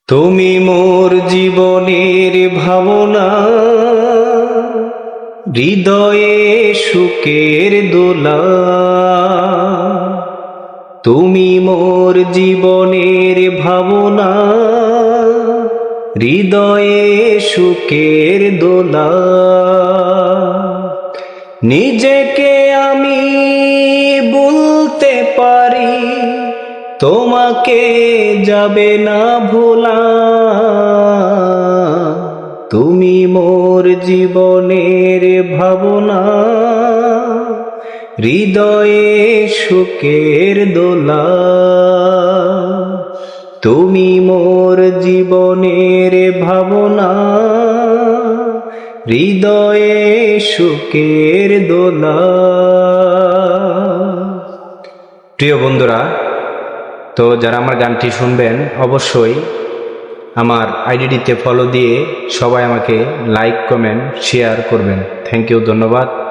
তুমি মোর জীবনের ভাবনা, হৃদয়ে সুখের দোলা। তুমি মোর জীবনের ভাবনা, হৃদয়ে সুখের দোলা। নিজেকে আমি বলতে পারি, তোমাকে যাবে না ভোলা। তুমি মোর জীবনের ভাবনা, হৃদয়ে সুখের দোলা। তুমি মোর জীবনের ভাবনা, হৃদয়ে সুখের দোলা। প্রিয় বন্ধুরা, তো যারা আমার গানটি শুনবেন অবশ্যই আমার আইডিটিতে ফলো দিয়ে সবাই আমাকে লাইক, কমেন্ট, শেয়ার করবেন। থ্যাংক ইউ, ধন্যবাদ।